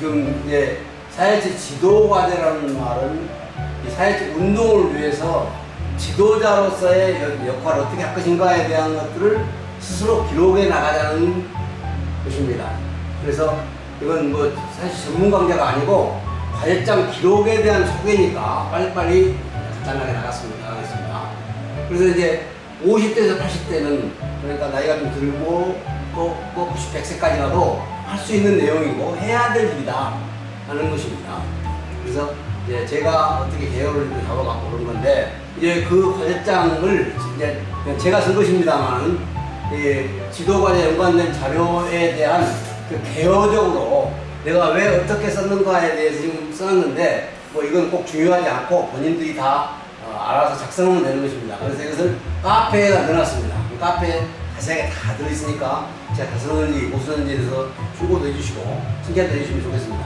지금 이제 사회적 지도 과제라는 말은 이 사회적 운동을 위해서 지도자로서의 역할을 어떻게 할 것인가에 대한 것들을 스스로 기록해 나가자는 것입니다. 그래서 이건 뭐 사실 전문 강좌가 아니고 과제장 기록에 대한 소개니까 빨리빨리 간단하게 나가겠습니다. 그래서 이제 50대에서 80대는 그러니까 나이가 좀 들고 또 90, 100세까지라도 할 수 있는 내용이고 해야 될 일이다 하는 것입니다. 그래서 이제 제가 어떻게 개요를 잡아갖고 그런 건데 이제 그 과제장을 이제 제가 쓴 것입니다만 지도과제 연관된 자료에 대한 그 개요적으로 내가 왜 어떻게 썼는가에 대해서 지금 써놨는데 뭐 이건 꼭 중요하지 않고 본인들이 다 알아서 작성하면 되는 것입니다. 그래서 이것을 카페에다 넣어놨습니다. 카페에 자세하게 다 들어있으니까 제가 다 썼는지 못 썼는지에 대해서 충고도 해주시고 신기하게 해주시면 좋겠습니다.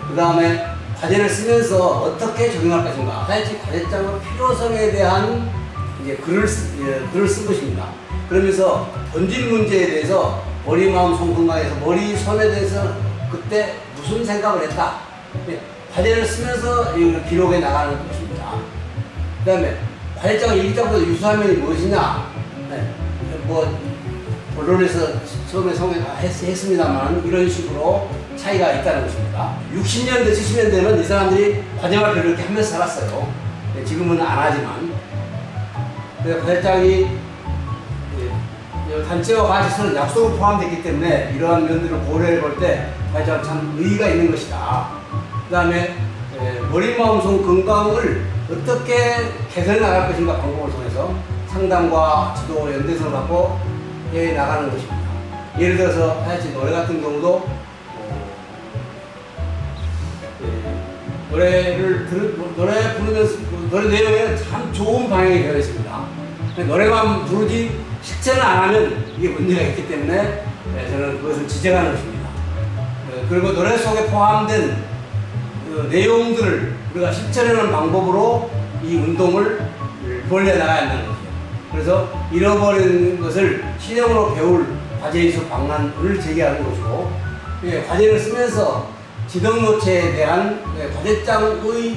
그 다음에 과제를 쓰면서 어떻게 적용할 것인가 사회적 과제장의 필요성에 대한 이제 글을 쓴 것입니다. 그러면서 던진 문제에 대해서 머리, 마음, 손, 건강에서 머리, 손에 대해서 그때 무슨 생각을 했다. 과제를 쓰면서 기록해 나가는 것입니다. 그 다음에 과제장을 읽자부터 유수화면이 무엇이냐. 뭐 언론에서 처음에 했습니다만 이런 식으로 차이가 있다는 것입니다. 60년대, 70년대는 이 사람들이 과제를 이렇게 하면서 살았어요. 지금은 안 하지만. 과제장이 단체와 같이 쓰는 약속을 포함되어 있기 때문에 이러한 면들을 고려해 볼 때 과제장 참 의의가 있는 것이다. 그 다음에 머리, 마음, 손 건강을 어떻게 개선해 나갈 것인가 방법을 통해서 상담과 지도 연대성을 갖고 해 나가는 것입니다. 예를 들어서 하여튼 노래 같은 경우도 노래 부르면서 노래 내용에는 참 좋은 방향이 되어 있습니다. 노래만 부르지 실천을 안 하면 이게 문제가 있기 때문에 저는 그것을 지적하는 것입니다. 그리고 노래 속에 포함된 그 내용들을 우리가 실천하는 방법으로 이 운동을 벌려나가야 한다는 거죠. 그래서 잃어버린 것을 실용으로 배울 과제이수 방안을 제기하는 것이고 과제를 쓰면서 지도노체에 대한 과제장의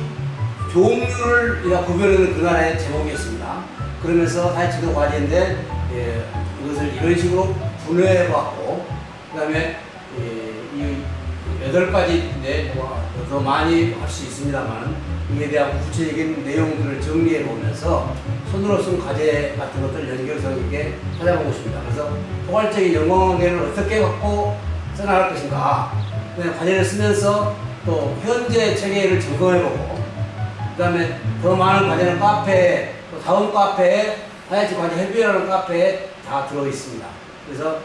종류를 구별하는 그날의 제목이었습니다. 그러면서 사회지도 과제인데 이것을 이런 식으로 분해해봤고 그 다음에 이 8가지인데 더 많이 할 수 있습니다만 이에 대한 구체적인 내용들을 정리해 보면서 손으로 쓴 과제 같은 것들 연결성 있게 찾아본 것입니다. 그래서 포괄적인 영광관계를 어떻게 갖고 써나갈 것인가 과제를 쓰면서 또 현재 체계를 점검해보고 그 다음에 더 많은 과제는 카페에 또 다음 카페에 하야지 과제 협의회라는 카페에 다 들어있습니다. 그래서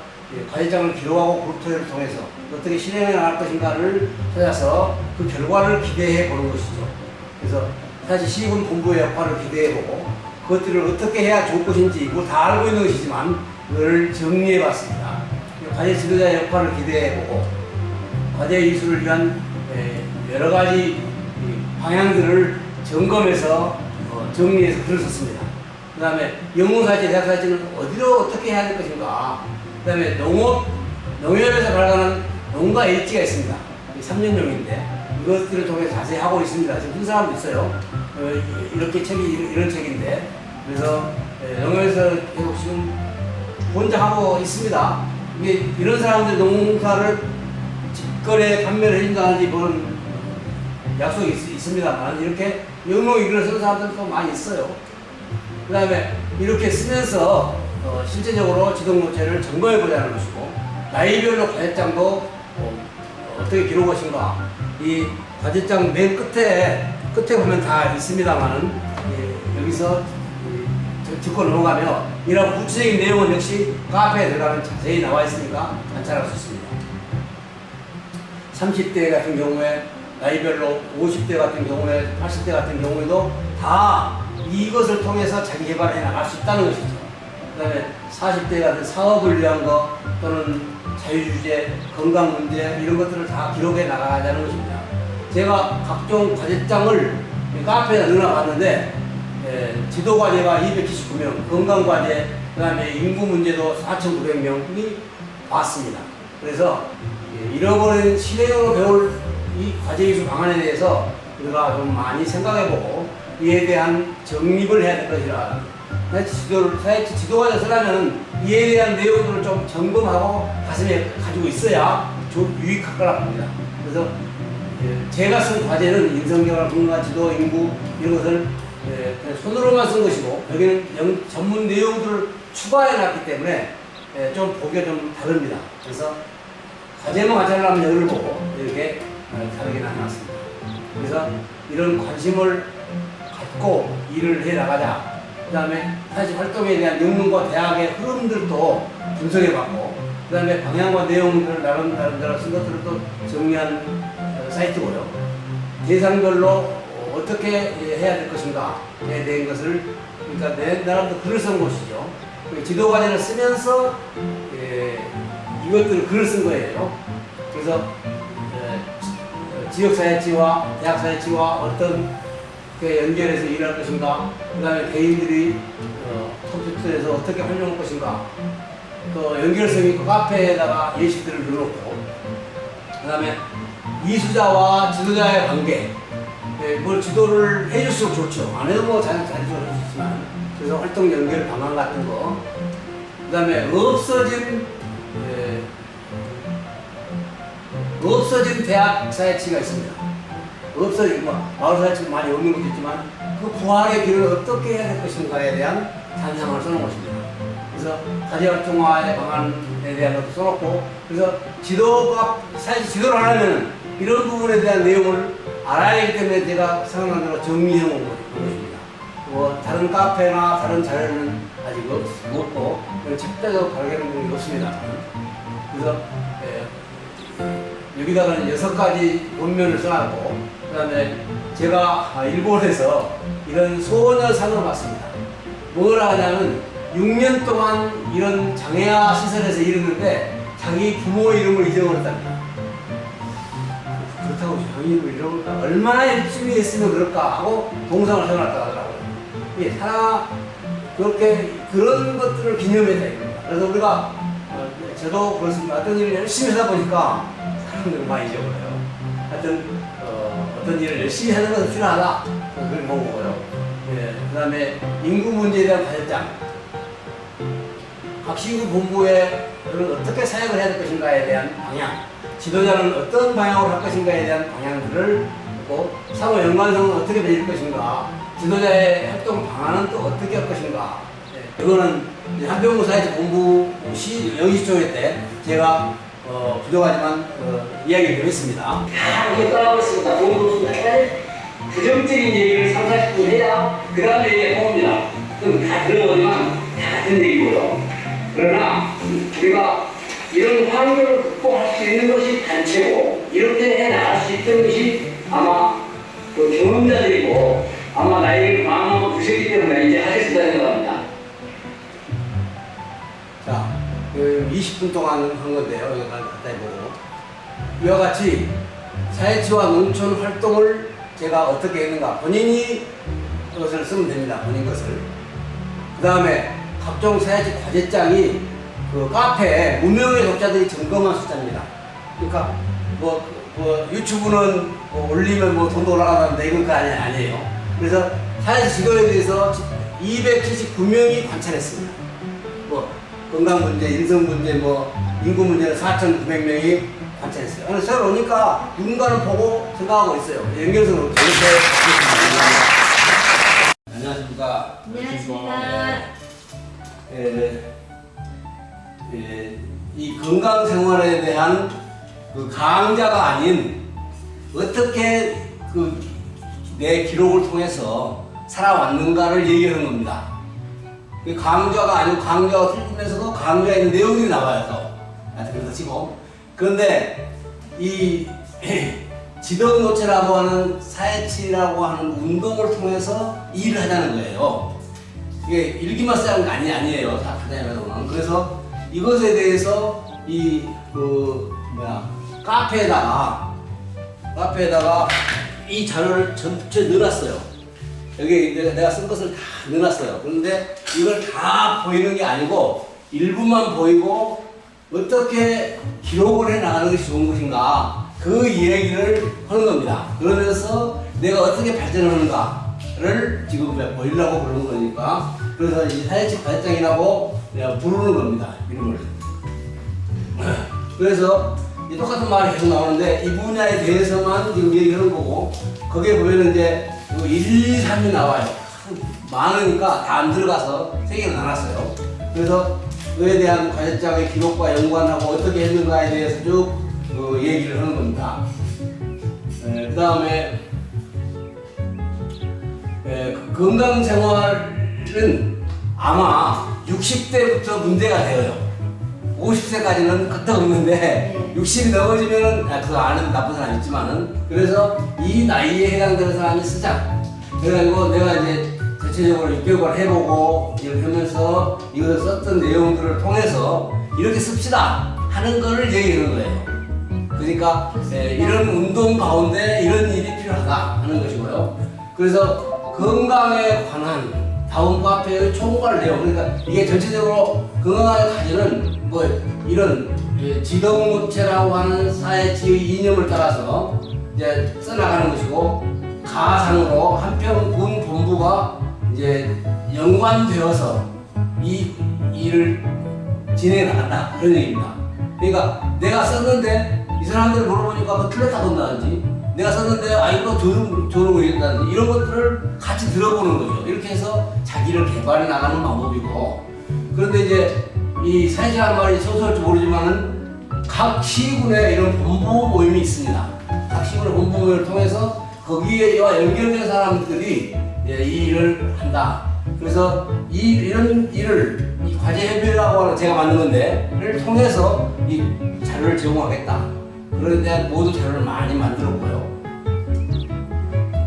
과제장을 기록하고 그룹토를 통해서 어떻게 실행해 나갈 것인가를 찾아서 그 결과를 기대해 보는 것이죠. 그래서 사실 시군 본부의 역할을 기대해 보고 그것들을 어떻게 해야 좋을 것인지 그걸 다 알고 있는 것이지만 그걸 정리해 봤습니다. 과제 지도자의 역할을 기대해 보고 과제 이수를 위한 여러 가지 방향들을 점검해서 정리해서 글을 썼습니다. 그 다음에 영문사지, 대학사지는 어디로 어떻게 해야 될 것인가. 그 다음에 농협에서 발간한 농가 일지가 있습니다. 3년용인데 이것들을 통해서 자세히 하고 있습니다. 지금 큰 사람도 있어요. 이렇게 책이 이런 책인데 그래서 농협에서 계속 지금 혼자 하고 있습니다. 이게 이런 사람들이 농사를 직거래 판매를 해준다는지 그런 약속이 있습니다만 이렇게 영농 일을 쓰는 사람들도 많이 있어요. 그 다음에 이렇게 쓰면서 실제적으로 지도노체를 점검해보자는 것이고 나이별로 과제장도 어떻게 기록할 것인가 이 과제장 맨 끝에 보면 다 있습니다만은 여기서 짚고 넘어가며 이런 구체적인 내용은 역시 카페에 들어가면 자세히 나와 있으니까 관찰할 수 있습니다. 30대 같은 경우에 나이별로 50대 같은 경우에 80대 같은 경우에도 다 이것을 통해서 자기 개발해 나갈 수 있다는 것이죠. 그 다음에 40대 같은 사업을 위한 것 또는 자유주제, 건강 문제 이런 것들을 다 기록해 나가자는 것입니다. 제가 각종 과제장을 카페에 넣어놨는데 지도과제가 279명, 건강과제, 그 다음에 인구 문제도 4,900명이 왔습니다. 그래서 잃어버린 실행으로 배울 이 과제 이수 방안에 대해서 우리가 좀 많이 생각해보고 이에 대한 정립을 해야 될 것이라. 사회치 지도가 쓰려면 이에 대한 내용들을 좀 점검하고 가슴에 가지고 있어야 좀 유익할 거라 봅니다. 그래서 제가 쓴 과제는 인성개발, 분과 지도, 인구 이런 것을 그냥 손으로만 쓴 것이고 여기는 전문 내용들을 추가해 놨기 때문에 좀 보기가 좀 다릅니다. 그래서 과제만 가져가려면 여기를 보고 이렇게 다르게 나눠놨습니다. 그래서 이런 관심을 갖고 일을 해 나가자. 그 다음에 사실 활동에 대한 영문과 대학의 흐름들도 분석해봤고, 그 다음에 방향과 내용들을 나름대로 쓴 것들을 또 정리한 사이트고요. 대상별로 어떻게 해야 될 것인가에 대한 것을, 그러니까 내 나름대로 글을 쓴 것이죠. 지도과제를 쓰면서 이것들을 글을 쓴 거예요. 그래서 지역사회치와 대학사회치와 어떤 연결해서 일할 것인가, 그 다음에 개인들이 컴퓨터에서 어떻게 활용할 것인가, 또 연결성 있고 카페에다가 예시들을 넣어놓고, 그 다음에 이수자와 지도자의 관계, 뭘 지도를 해줄수록 좋죠. 안 해도 뭐 자연스럽게 해줄 수 있지만, 그래서 활동 연결 방안 같은 거, 그 다음에 없어진 대학 사회치가 있습니다. 없어진 마을 사회치도 많이 없는 것도 있지만 그 부활의 길을 어떻게 해야 될 것인가에 대한 찬상을 써놓은 것입니다. 그래서 가지활동화의 방안에 대한 것도 써놓고, 그래서 사회치 지도를 하려면 이런 부분에 대한 내용을 알아야 하기 때문에 제가 생각난 대로 정리해 놓은 것입니다. 다른 카페나 다른 자료는 아직 없고 책자도 발견된 게 없습니다. 그래서 여기다가는 6가지 원면을 써놨고, 그 다음에 제가 일본에서 이런 소녀상을 받습니다. 뭘 하냐면 6년 동안 이런 장애아 시설에서 일했는데 자기 부모 이름을 잊어버렸답니다. 그렇다고 자기 이름을 잃어버릴까? 얼마나 열심히 했으면 그럴까 하고 동상을 세워놨다고 하더라고요. 그렇게 그런 것들을 기념했다 이겁니다. 그래서 우리가 저도 그렇습니다. 어떤 일을 열심히 하다 보니까 사람들을 많이 잊어버려요. 하여튼 어떤 일을 열심히 하는 것은 필요하다. 그걸 보고요. 그 다음에 인구 문제에 대한 과제장, 각 시군 본부에 어떻게 사역을 해야 될 것인가에 대한 방향, 지도자는 어떤 방향으로 할 것인가에 대한 방향들을 보고, 상호 연관성은 어떻게 될 것인가, 지도자의 활동 방안은 또 어떻게 할 것인가. 이거는 한병구 사회치 본부 영시조회 때 제가 부족하지만 이야기를 했습니다. 이렇게 따라오겠습니다. 본부입니다. 부정적인 얘기를 3, 40분 해야 그 다음에 얘기가 나옵니다. 그럼 다 들어보지만 다 같은 얘기고요. 그러나 우리가 이런 환경을 극복할 수 있는 것이 단체고, 이렇게 해 나갈 수 있던 것이 아마 그 경험자들이고, 아마 나이를 많이 드셨기 때문에 이제 하겠습니다 생각합니다. 자, 20분 동안 한 건데요. 이거 갖다 해보고. 이와 같이 사회치와 농촌 활동을 제가 어떻게 했는가. 본인이 것을 쓰면 됩니다. 본인 것을. 그 다음에 각종 사회치 과제장이 그 카페에 무명의 독자들이 점검한 숫자입니다. 그러니까 유튜브는 올리면 돈도 올라가는데 이건 그 아니에요. 그래서 사회치 지도에 대해서 279명이 관찰했습니다. 건강 문제, 인성 문제, 인구 문제는 4,900명이 관찰했어요. 그래서 저를 오니까 누군가는 보고 생각하고 있어요. 연결성으로 이렇게 안녕하십니까. 안녕하십니까. 이 건강 생활에 대한 그 강좌가 아닌 어떻게 내 기록을 통해서 살아왔는가를 얘기하는 겁니다. 강좌가 아니고 강좌가 틀리면서도 강좌에 있는 내용들이 나와요. 그래서 지금 그런데 이 지도노체라고 하는 사회치라고 하는 운동을 통해서 일을 하자는 거예요. 이게 일기만 쓰는 게 아니에요. 다 하자면. 그래서 이것에 대해서 카페에다가 이 자료를 전체 넣어놨어요. 여기 내가 쓴 것을 다 넣어놨어요. 그런데 이걸 다 보이는 게 아니고 일부만 보이고 어떻게 기록을 해 나가는 것이 좋은 것인가 그 얘기를 하는 겁니다. 그러면서 내가 어떻게 발전하는가를 지금 보이려고 그러는 거니까 그래서 이 사회적 발전이라고 내가 부르는 겁니다. 이름을. 그래서 이 똑같은 말이 계속 나오는데 이 분야에 대해서만 지금 얘기하는 거고 거기에 보면 이제 1, 2, 3이 나와요. 많으니까 다 안 들어가서 3개로 나눴어요. 그래서 그에 대한 과제장의 기록과 연관하고 어떻게 했는가에 대해서 쭉 얘기를 하는 겁니다. 그 다음에 건강생활은 아마 60대부터 문제가 되어요. 50세까지는 끄떡 없는데 60이 넘어지면 그거 아는 나쁜 사람 있지만은 그래서 이 나이에 해당되는 사람이 쓰자. 그래가지고 내가 이제 전체적으로 6개월 해보고 이렇게 하면서 이것을 썼던 내용들을 통해서 이렇게 씁시다 하는 거를 얘기하는 거예요. 그러니까 이런 운동 가운데 이런 일이 필요하다 하는 것이고요. 그래서 건강에 관한 다음 카페의 총괄 내용, 그러니까 이게 전체적으로 건강을 가지는 뭐 이런 지덕무체라고 하는 사회치의 이념을 따라서 이제 써나가는 것이고 가상으로 한평군 본부가 이제 연관되어서 이 일을 진행해 나간다 그런 얘기입니다. 그러니까 내가 썼는데 이 사람들 물어보니까 뭐 틀렸다 본다든지 내가 썼는데 이거 좋은 거 있다든지 이런 것들을 같이 들어보는 거죠. 이렇게 해서 자기를 개발해 나가는 방법이고 그런데 이제 이 사회자란 말이 소소할지 모르지만은 각 시군에 이런 본부 모임이 있습니다. 각 시군의 본부 모임을 통해서 거기에와 연결된 사람들이 이 일을 한다. 그래서 이런 일을 이 과제 협의라고 하는 제가 만든 건데를 통해서 이 자료를 제공하겠다. 그런 데 모두 자료를 많이 만들었고요.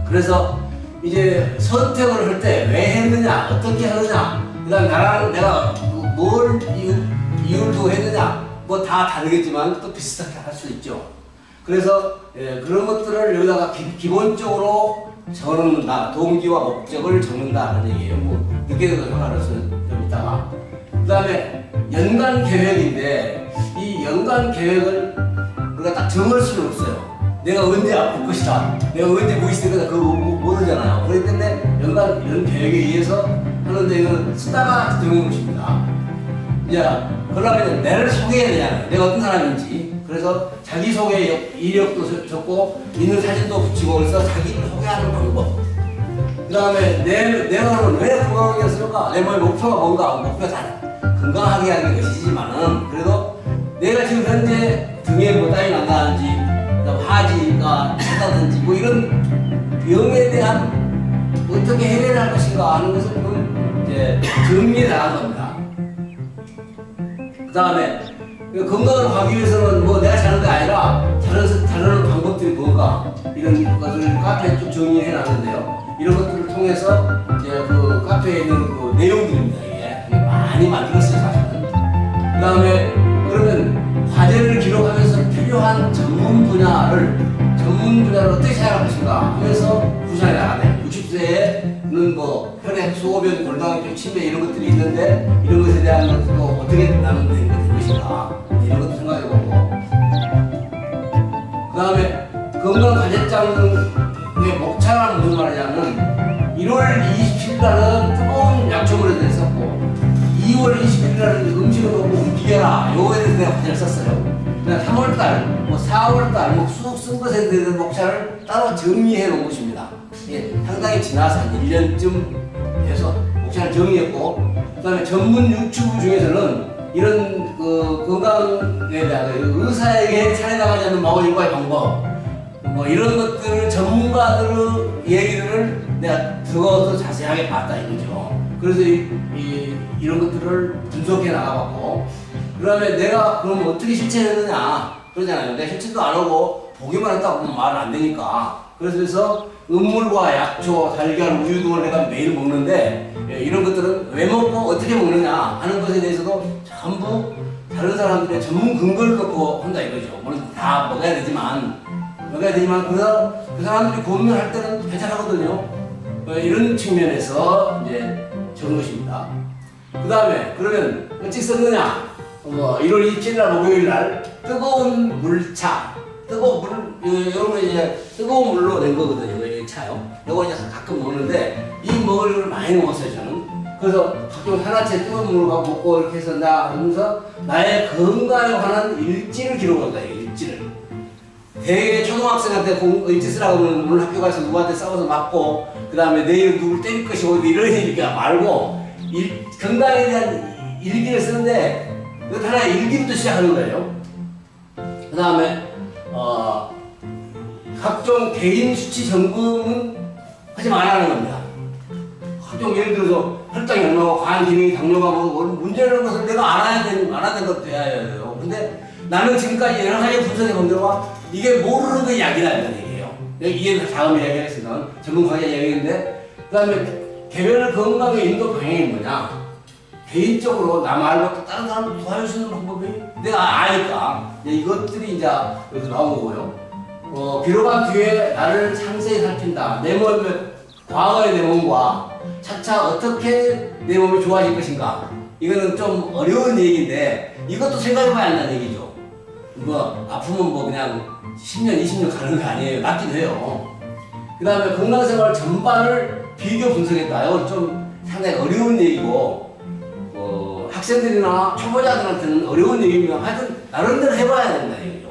그래서 이제 선택을 할 때 왜 했느냐, 어떻게 하느냐, 그다음 나랑 내가 뭘 이유를 두고 했느냐, 뭐 다 다르겠지만 또 비슷하게 할 수 있죠. 그래서 그런 것들을 여기다가 기본적으로 적어놓는다. 동기와 목적을 적는다는 얘기예요. 뭐 늦게 들어가는 좀 있다가. 그 다음에 연간 계획인데 이 연간 계획을 우리가 딱 정할 수는 없어요. 내가 언제 아플 것이다. 내가 언제 뭐 있을 거다. 그거 모르잖아요. 그렇기 때문에 연간 이런 계획에 의해서 하는데 이건 쓰다가 정하는 것입니다. 이제 그러려면 나를 소개해야 되잖아요. 내가 어떤 사람인지. 그래서 자기소개 이력도 적고 있는 사진도 붙이고 그래서 자기를 소개하는 방법. 그 다음에 내가 그러면 왜 건강하겠습니까? 내 몸의 목표가 뭔가? 목표가 다 건강하게 하는 것이지만은 그래도 내가 지금 현재 등에 뭐 땀이 난다든지 하지가 차다든지 뭐 이런 병에 대한 어떻게 해결을 할 것인가 하는 것을 이제 정리해 나간 겁니다. 그 다음에 건강을 하기 위해서는 뭐 내가 자는 게 아니라 자는 방법들이 뭔가 이런 것을 카페에 쭉 정리해 놨는데요. 이런 것들을 통해서 이제 그 카페에 있는 그 내용들입니다. 이게 많이 만들었어요, 사실은. 그 다음에 그러면 과제를 기록하면서 필요한 전문 분야를 어떻게 생각할 것인가 하면서 구상해 나가네. 60세에는 뭐 혈액, 소변, 골다공증, 치매 이런 것들이 있는데 이런 것에 대한 것도 어떻게 나누는 것인가 이런 것도 생각해보고 그 다음에 건강과제장의 목차가 무슨 말이냐면 1월 27일 날은 뜨거운 약초물에 대해서 썼고 2월 21일 날은 음식을 먹고 움직여라 요거에 대해서 내가 과제를 썼어요. 그냥 3월달, 뭐 4월달 뭐 쑥 쓴 것에 대한 목차를 따로 정리해 놓은 것입니다. 이게 상당히 지나서 한 1년쯤 해서 목차를 정리했고 그 다음에 전문 유튜브 중에서는 이런 그 건강에 대한 의사에게 살해당하지 않는 마법일과의 방법 뭐 이런 것들을 전문가들의 얘기를 내가 들어서 자세하게 봤다 이거죠. 그래서 이런 것들을 분석해 나가봤고 그 다음에 내가 그럼 어떻게 실천했느냐 그러잖아요. 내가 실천도 안 하고 보기만 했다고 하면 말은 안 되니까 그래서 음물과 약초, 달걀, 우유 등을 내가 매일 먹는데 이런 것들은 왜 먹고 어떻게 먹느냐 하는 것에 대해서도 전부 다른 사람들의 전문 근거를 놓고 한다 이거죠. 물론 다 먹어야 되지만 그래서 그 사람들이 고민할 때는 괜찮하거든요. 이런 측면에서 이제 적은 것입니다. 그 다음에 그러면 어찌 썼느냐 1월 27일 날 목요일 날 뜨거운 물차, 뜨거운 물, 여러분 이제 뜨거운 물로 낸 거거든요. 이 차요. 이거 이제 가끔 먹는데 이 먹을 걸 많이 먹었어요 저는. 그래서 가끔 하나째 뜨거운 물을 먹고 이렇게 해서 나 하면서 나의 건강에 관한 일지를 기록한다. 일지를. 되게 초등학생한테 일지 쓰라고 하면 오늘 학교 가서 누구한테 싸워서 맞고 그 다음에 내일 누굴 때릴 것이고 이런 얘기가 말고 건강에 대한 일기를 쓰는데 그 하나의 일기부터 시작하는 거예요. 그 다음에 각종 개인 수치 점검은 하지 말라는 겁니다. 각종 예를 들어서 혈당이 얼마고 간 기능이 당뇨가 뭐 문제라는 것을 내가 알아야 되는 것도 돼야 해요. 근데 나는 지금까지 여러 가지 분석해 본 결과 이게 모르는 게 약이라는 얘기예요. 이게 다음 이야기했으면 전문가의 이야기인데 그 다음에 개별 건강의 인도 방향이 뭐냐? 개인적으로 나 말고 또 다른 사람을 도와줄 수 있는 방법이 내가 아니까 이것들이 이제 여기서 나온 거고요. 비록한 뒤에 나를 상세히 살핀다. 내 몸의 과거의 내 몸과 차차 어떻게 내 몸이 좋아질 것인가. 이거는 좀 어려운 얘기인데 이것도 생각해봐야 한다는 얘기죠. 뭐 아프면 뭐 그냥 10년, 20년 가는 거 아니에요. 낫기도 해요. 그 다음에 건강생활 전반을 비교 분석했다. 이건 좀 상당히 어려운 얘기고 학생들이나 초보자들한테는 어려운 얘기입니다. 하여튼 나름대로 해봐야 된다는 얘기죠.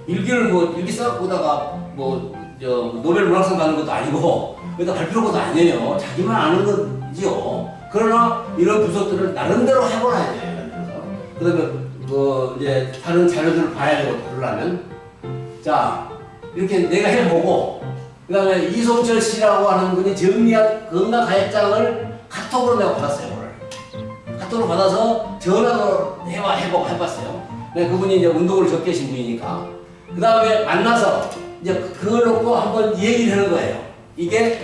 일기를 일기 써보다가 노벨 문학상 받는 것도 아니고 여기다 발표한 것도 아니에요. 자기만 아는 거지요. 그러나 이런 분석들을 나름대로 해보아야 돼요. 그다음에 이제 다른 자료들을 봐야 되고 그러려면 자 이렇게 내가 해보고 그다음에 이송철 씨라고 하는 분이 정리한 건강 가입장을 카톡으로 내가 받았어요. 오늘 카톡으로 받아서 전화로 해봤어요. 그분이 이제 운동을 적게 하신 분이니까 그 다음에 만나서 이제 그걸 놓고 한번 얘기를 하는 거예요. 이게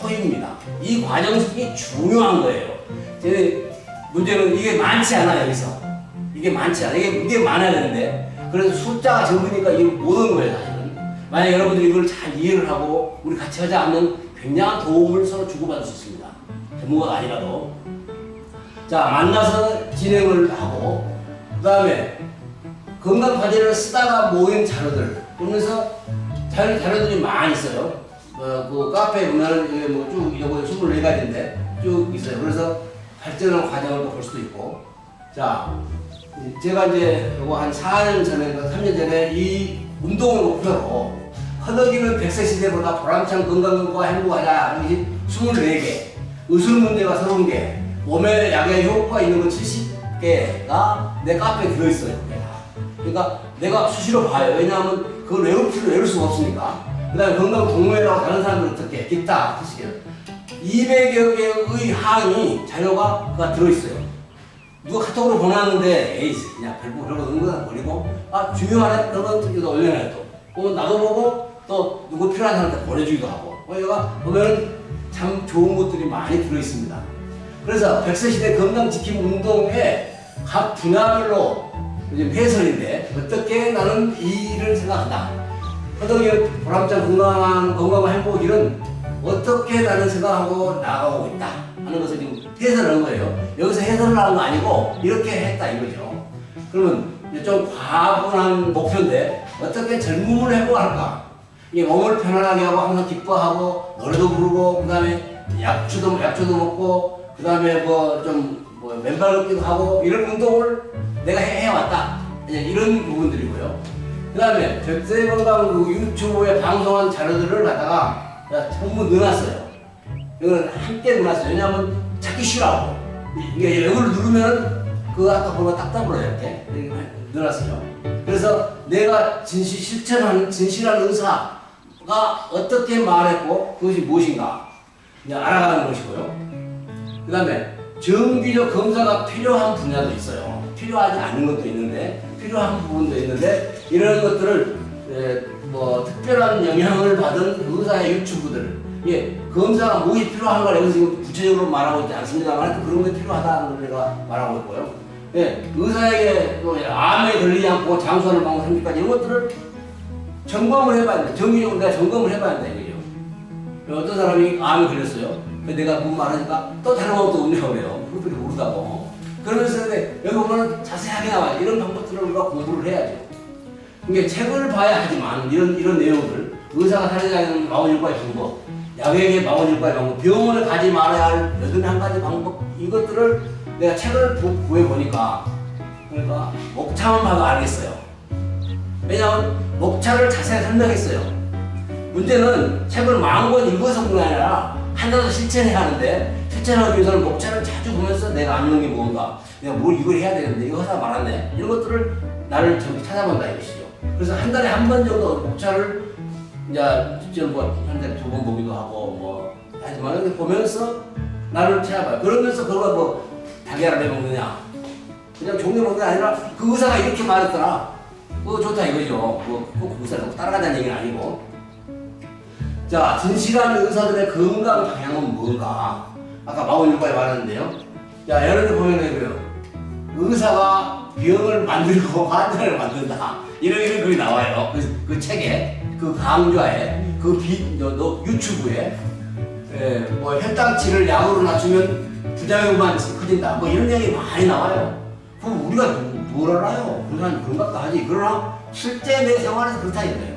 토입니다. 이 과정이 중요한 거예요. 문제는 이게 많지 않아 여기서. 이게 많지 않아. 이게 많아야 되는데 그래서 숫자가 적으니까 이게 못 오는 거예요 사실은. 만약 여러분들이 이걸 잘 이해를 하고 우리 같이 하지 않으면 굉장한 도움을 서로 주고받을 수 있습니다. 전문가가 아니라도. 자 만나서 진행을 하고 그 다음에 건강과제를 쓰다가 모인 자료들 보면서 자료들이 많이 있어요. 그 카페에 보면 쭉 이거 24가지인데 쭉 있어요. 그래서 발전하는 과정을 볼 수도 있고. 자 제가 이제 요거 한 4년 전에 3년 전에 이 운동을 목표로 허덕이는 100세 시대보다 보람찬 건강과 행복하자 이게 24개 의술 문제가 30개 몸에 약의 효과가 있는 건 70개가 내 카페에 들어있어요. 그러니까 내가 수시로 봐요. 왜냐하면 그걸 외울 수가 없으니까. 그 다음에 건강 동료회라고 다른 사람들 어떻게 기타 하시게요. 200여 개의 항이 자료가 들어있어요. 누가 카톡으로 보내놨는데 에이 그냥 별거 은근한 버리고 중요하네 그러면 이거 올려놔요 또. 나도 보고 또 누구 필요한 사람한테 보내주기도 하고. 여기가 보면 참 좋은 것들이 많이 들어있습니다. 그래서 100세 시대 건강지킴 운동의 각 분야별로 요즘 해설인데 어떻게 나는 이 일을 생각한다. 허덕이 보람찬 건강과 행복일은 어떻게 나는 생각하고 나아가고 있다 하는 것을 지금 해설을 한 거예요. 여기서 해설을 하는 거 아니고 이렇게 했다 이거죠. 그러면 좀 과분한 목표인데 어떻게 젊음을 행복할까? 이게 몸을 편안하게 하고 항상 기뻐하고 노래도 부르고 그 다음에 약초도 먹고 그 다음에 맨발 걷기도 하고 이런 운동을 내가 해왔다. 이런 부분들이고요. 그 다음에 100세 건강 유튜브에 방송한 자료들을 갖다가 전부 넣어놨어요. 이거는 함께 넣어놨어요. 왜냐하면 찾기 쉬라고. 이게 이걸 누르면 아까 보면 딱 떠버려요. 이렇게 넣어놨어요. 그래서 내가 실천하는 진실한 의사가 어떻게 말했고 그것이 무엇인가 이제 알아가는 것이고요. 그 다음에 정기적 검사가 필요한 분야도 있어요. 필요하지 않은 것도 있는데 필요한 부분도 있는데 이런 것들을 특별한 영향을 받은 의사의 유튜브들 검사가 무엇이 필요한가 여기서 지금 구체적으로 말하고 있지 않습니다만 그런 게 필요하다는 걸 제가 말하고 있고요. 의사에게 암에 걸리지 않고 장수하는 방법 30가지 이런 것들을 점검을 해봐야 돼. 정기적으로 내가 점검을 해봐야 돼 이거죠. 어떤 사람이 암에 걸렸어요. 내가 뭔 말하니까 또 다른 방법도 없냐고 그래요. 그것들이 모르다고. 그러면서 여기 보면 자세하게 나와요. 이런 방법들을 우리가 공부를 해야죠. 이게 책을 봐야 하지만 이런 내용들, 의사가 살해자는 41가지 방법, 약에게 41가지 방법, 병원에 가지 말아야 할 81가지 방법, 이것들을 내가 책을 구해보니까, 그러니까 목차만 봐도 알겠어요. 왜냐하면 목차를 자세히 설명했어요. 문제는 책을 10,000권 읽어서 그런 게 아니라 하나도 실천해야 하는데, 실천하기 위해서는 목차를 자주 보면서 내가 아는 게 뭔가, 내가 뭘 이걸 해야 되는데 이거 하다 말았네, 이런 것들을 나를 좀 찾아본다 이것이죠. 그래서 한 달에 한 번 정도 목차를 이제 직접 한 달에 2번 보기도 하고 뭐 하지만 이렇게 보면서 나를 찾아봐요. 그러면서 그걸 달걀을 왜 먹느냐, 그냥 종류 먹는 게 아니라 그 의사가 이렇게 말했더라, 그거 좋다 이거죠. 그 의사가 따라가자는 얘기는 아니고. 자, 진실한 의사들의 건강 방향은 뭔가, 아까 47가지 말했는데요. 자, 예를 들어 보면 의사가 병을 만들고 환자를 만든다, 이런 글이 나와요. 그 책에, 그 강좌에, 유튜브에, 뭐 혈당치를 약으로 낮추면 부작용만 커진다, 뭐 이런 얘기 많이 나와요. 그럼 우리가 뭘 알아요? 그런 것도 하지. 그러나 실제 내 생활에서 그렇다 이거예요.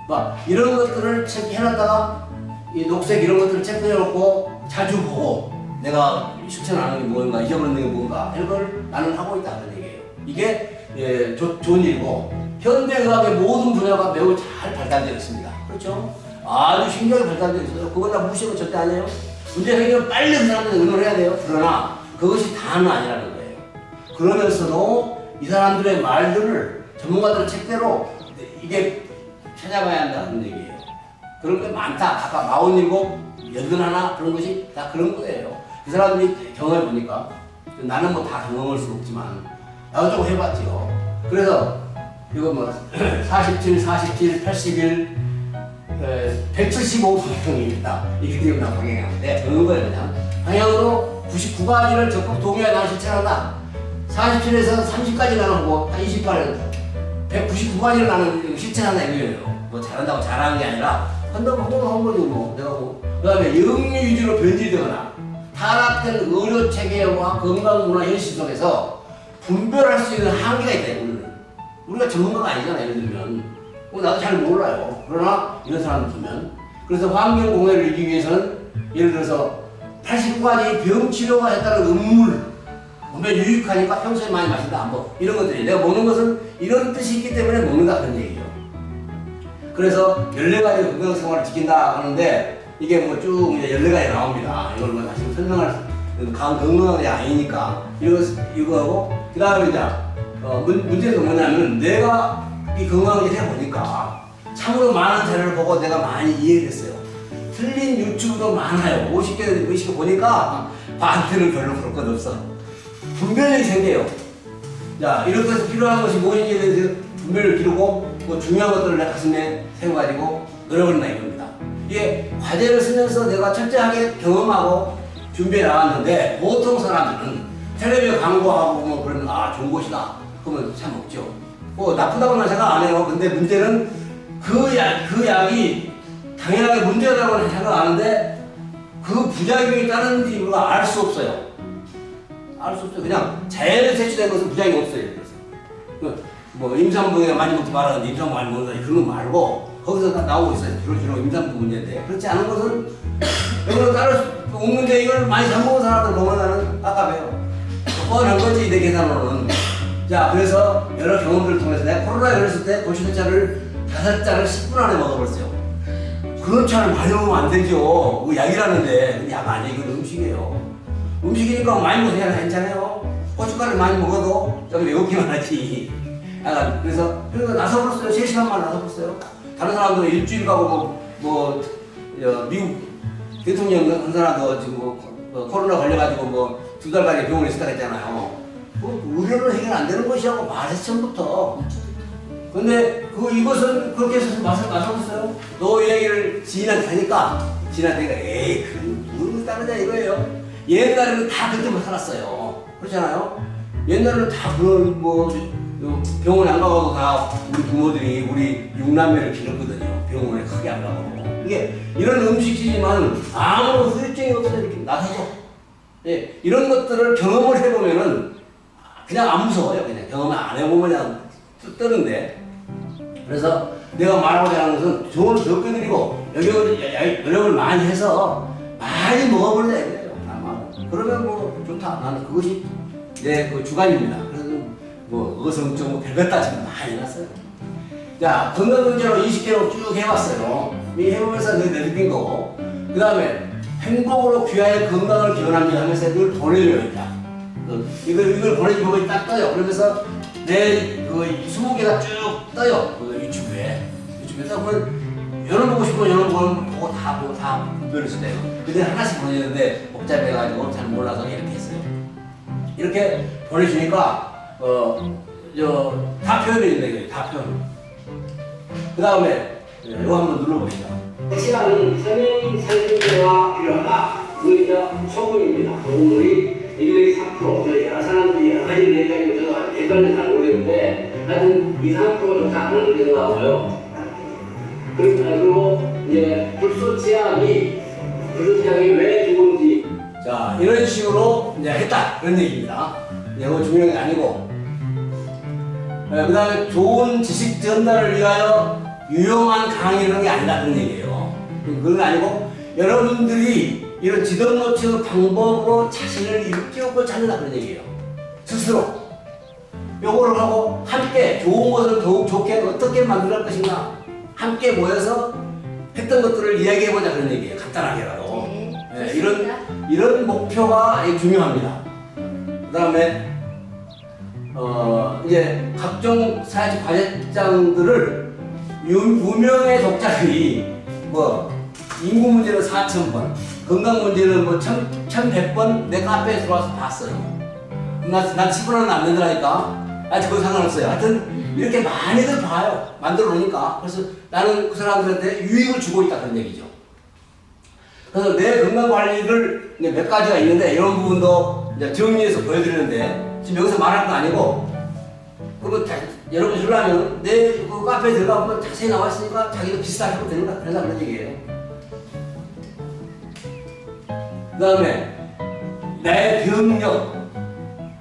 막 이런 것들을 해놨다가 이 녹색 이런 것들을 체크해놓고 자주 보고 내가 실천하는 게 뭔가, 잊어버리는 게 뭔가, 이런 걸 나는 하고 있다는 얘기예요. 이게 좋은 일이고, 현대의학의 모든 분야가 매우 잘 발달되어 있습니다. 그렇죠? 아주 신기하게 발달되어 있어요. 그건 다 무시하면 절대 아니에요. 문제 해결은 빨리 그 사람들이 의논을 해야 돼요. 그러나 그것이 다는 아니라는 거예요. 그러면서도 이 사람들의 말들을 전문가들의 책대로 이게 찾아봐야 한다는 얘기예요. 그런 게 많다. 아까 47, 81 그런 것이 다 그런 거예요. 그 사람들이 경험해 보니까, 나는 뭐 다 경험할 수 없지만 나도 좀 해봤죠. 그래서 이거 뭐 47, 81, 175 방향입니다. 이게 지금 나 방향인데 적는 거예요. 그냥 방향으로 99가지를 적극 동의하여 나는 실천한다. 47에서 30까지 나는 하고, 한 28은 199가지를 나는 실천한다 이거예요. 뭐 잘한다고 잘하는 게 아니라 한다고 한 거죠. 뭐 내가 그 다음에 영유 위주로 변질되거나 타락된 의료 체계와 건강 문화 현실 속에서 분별할 수 있는 한계가 있다. 우리가 전문가가 아니잖아요. 예를 들면 나도 잘 몰라요. 그러나 이런 사람들 보면, 그래서 환경 공해를 이기기 위해서는 예를 들어서 89가지 병 치료가 했다는 음물, 몸에 유익하니까 평소에 많이 마신다, 뭐 이런 것들이, 내가 먹는 것은 이런 뜻이 있기 때문에 먹는다 그런 얘기예요. 그래서 14가지 건강 생활을 지킨다 하는데, 이게 뭐 쭉 이제 14가지 나옵니다. 이걸 뭐 다시 설명할 건강한 게 아니니까 이거하고, 그 다음에 이제 문제는 뭐냐면, 내가 이 건강을 해보니까 참으로 많은 자료를 보고 내가 많이 이해했어요. 틀린 유튜브도 많아요. 50개 보니까 반대는 별로 그럴 것 없어. 분별력이 생겨요. 자, 이런 것에서 필요한 것이 무엇인지에 대해서 분별을 기르고, 뭐 중요한 것들을 내 가슴에 세워가지고 노력을 한다 이겁니다. 이게 과제를 쓰면서 내가 철저하게 경험하고 준비해 나왔는데, 보통 사람들은 텔레비전 광고하고 뭐 그러면 좋은 곳이다 그러면 참 없죠. 뭐 나쁘다고는 생각 안 해요. 근데 문제는 그 약이 당연하게 문제라고는 생각 안 하는데, 그 부작용이 따르는지 우리가 알 수 없어요. 알 수 없어요. 그냥 자연에 채취된 것은 부작용이 없어요. 그래서 뭐 임산부가 많이 먹지 말라는데 임산부 많이 먹는다 그런 거 말고, 거기서 다 나오고 있어요. 주로 임산부 문제인데, 그렇지 않은 것은 이거는 따를 수 없는데, 이걸 많이 잘 먹은 사람들 보면 나는 깝깝해요. 뻔한 거지 내 계산으로는. 자, 그래서 여러 경험들을 통해서 내가 코로나 걸렸을 때 도시대차를 5잔을 10분 안에 먹어버렸어요. 그런 차를 많이 먹으면 안 되죠. 그 약이라는데. 약 아니에요. 이건 음식이에요. 음식이니까 많이 먹어야 괜찮아요. 고춧가루 많이 먹어도 좀 외우기만 하지. 그래서 나서버렸어요. 3시간만 나서버렸어요. 다른 사람들은 일주일 가고 미국 대통령 한 사람도 지금 코로나 걸려가지고 2달까지 병원에 있었다 했잖아요. 의료는 해결 안 되는 것이라고 말했어, 처음부터. 근데 이것은 그렇게 해서 나서봤어요. 너 얘기를 지인한테 하니까, 에이, 누구 따르자 이거예요. 옛날에는 다 그때만 살았어요. 그렇잖아요? 옛날에는 다 병원에 안 가고 다 우리 부모들이 우리 6남매를 기르거든요. 병원에 크게 안 가고. 이게 이런 음식이지만 아무 후유증이 없어요. 이렇게 나서서. 예, 이런 것들을 경험을 해보면은 그냥 안 무서워요. 그냥 경험을 안 해보면 그냥 뜨는데. 그래서 내가 말하고자 하는 것은 조언을 적게드리고 노력을 많이 해서 많이 먹어보자 이거예요. 그러면 뭐 좋다. 나는 그것이 내 그 주관입니다. 그래서 뭐 어성적 뭐 별것 따지고 많이 해놨어요. 자, 건강 문제로 20개로 쭉 해왔어요. 이 해보면서 느낀 거고. 그 다음에 행복으로 귀하의 건강을 기원합니다 하면서 이걸 보내줘요. 이걸 보내주고 딱 떠요. 그러면서 내 그 20개가 쭉 떠요. 그 유튜브에서 그걸 열어보고 싶으면 열어보고 다 분별해서 돼요. 근데 하나씩 보내는데 복잡해가지고 잘 몰라서 이렇게 했어요. 이렇게 보내주니까 다 표현해 준다. 다 표현. 그 다음에 이거 한번 눌러보시죠. 시간은 성형상승제가 필요하다. 그게 소금입니다. 소금물이 1, 2, 3%. 여러 사람들이 여러 가지 얘기하고 저도 예전에 잘 모르겠는데 하여튼 2, 3% 좋다 하는 게 나와요. 그리고 이제 불소치약이 왜 좋은지. 자, 이런 식으로 이제 했다. 그런 얘기입니다. 이거 중요한 게 아니고. 그 다음에 좋은 지식 전달을 위하여 유용한 강의를 하는 게 아니다. 그런 얘기예요. 그건 아니고 여러분들이 이런 지도 놓치는 방법으로 자신을 일깨우고 찾는다. 그런 얘기예요. 스스로. 요거를 하고 함께 좋은 것을 더욱 좋게 어떻게 만들 것인가 함께 모여서 했던 것들을 이야기해보자. 그런 얘기예요. 간단하게라도. 네, 이런 목표가 중요합니다. 그 다음에 이제 각종 사회적 과제장들을 유명의 독자들이 뭐 인구 문제는 4,000번, 건강 문제는 뭐 1,100번 내 카페에 들어와서 봤어요. 난 10분은 안 된다니까. 아직 그거 상관없어요. 하여튼 이렇게 많이들 봐요. 만들어 놓으니까. 그래서 나는 그 사람들한테 유익을 주고 있다. 그런 얘기죠. 그래서 내 건강 관리를 이제 몇 가지가 있는데 이런 부분도 이제 정리해서 보여드리는데 지금 여기서 말할 거 아니고 그러면 여러분 들으려면 내 그 카페에 들어가보면 자세히 나와 있으니까 자기도 비슷하게 하면 되는 거야. 그래서 그런 얘기예요. 그 다음에 내 병력